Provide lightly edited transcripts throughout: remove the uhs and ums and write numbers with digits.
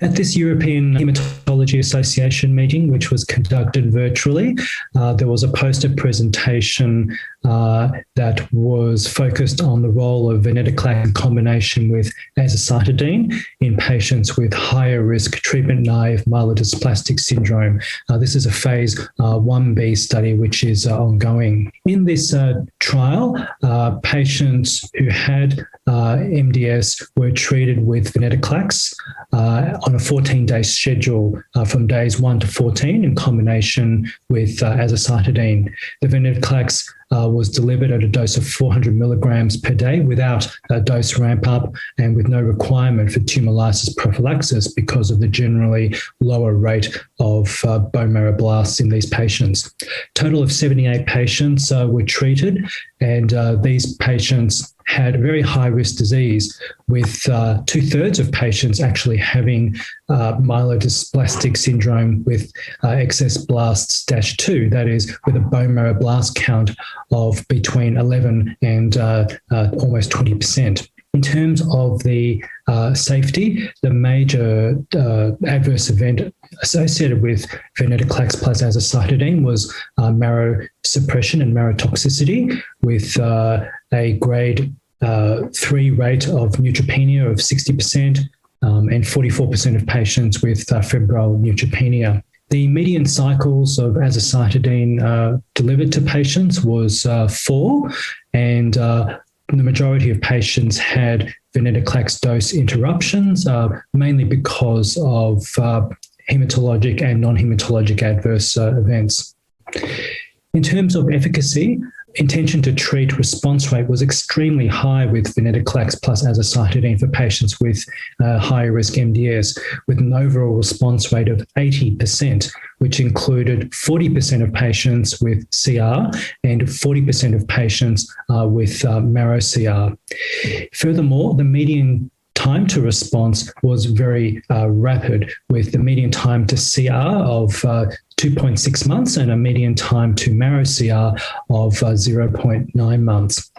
At this European Hematology Association meeting, which was conducted virtually, there was a poster presentation that was focused on the role of Venetoclax in combination with Azacitidina in patients with higher risk treatment-naive Mielodisplasic syndrome. This is a Phase Ib study which is ongoing. In this trial, patients who had MDS were treated with Venetoclax on a 14-day schedule from days 1 to 14 in combination with Azacitidina. The Venetoclax was delivered at a dose of 400 milligrams per day without a dose ramp up and with no requirement for tumor lysis prophylaxis because of the generally lower rate of bone marrow blasts in these patients. Total of 78 patients were treated, and these patients had very high-risk disease, with 2/3 of patients actually having Mielodisplasic syndrome with excess blasts -2, that is, with a bone marrow blast count of between 11 and almost 20%. In terms of the safety, the major adverse event associated with Venetoclax plus Azacitidina was marrow suppression and marrow toxicity, with a grade 3 rate of neutropenia of 60% and 44% of patients with febrile neutropenia. The median cycles of Azacitidina delivered to patients was 4, and the majority of patients had Venetoclax dose interruptions, mainly because of hematologic and non-hematologic adverse events. In terms of efficacy, intention to treat response rate was extremely high with Venetoclax plus Azacitidina for patients with higher risk MDS, with an overall response rate of 80%, which included 40% of patients with CR and 40% of patients with marrow CR. Furthermore, the median time to response was very rapid, with the median time to CR of 2.6 months and a median time to marrow CR of 0.9 months.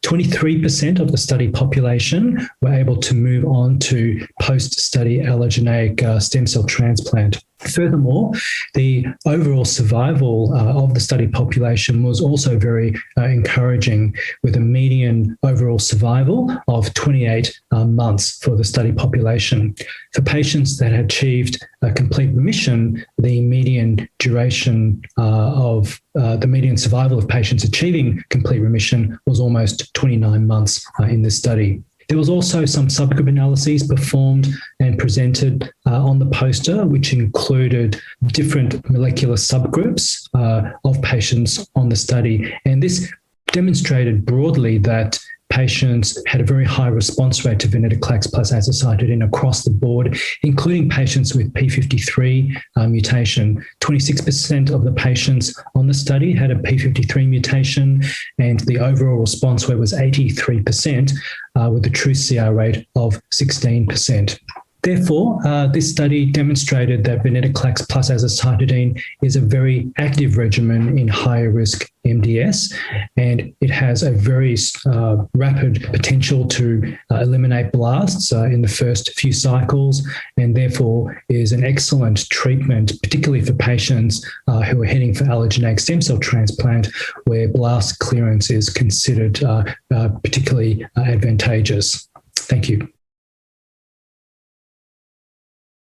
23% of the study population were able to move on to post-study allogeneic stem cell transplant. Furthermore, the overall survival of the study population was also very encouraging, with a median overall survival of 28 months for the study population. For patients that had achieved a complete remission, the median duration of the median survival of patients achieving complete remission was almost 29 months in this study. There was also some subgroup analyses performed and presented on the poster, which included different molecular subgroups of patients on the study. And this demonstrated broadly that patients had a very high response rate to Venetoclax plus Azacitidina across the board, including patients with P53 mutation. 26% of the patients on the study had a P53 mutation, and the overall response rate was 83%, with a true CR rate of 16%. Therefore, this study demonstrated that Venetoclax plus Azacitidina is a very active regimen in higher risk MDS, and it has a very rapid potential to eliminate blasts in the first few cycles, and therefore is an excellent treatment, particularly for patients who are heading for allogeneic stem cell transplant, where blast clearance is considered particularly advantageous. Thank you.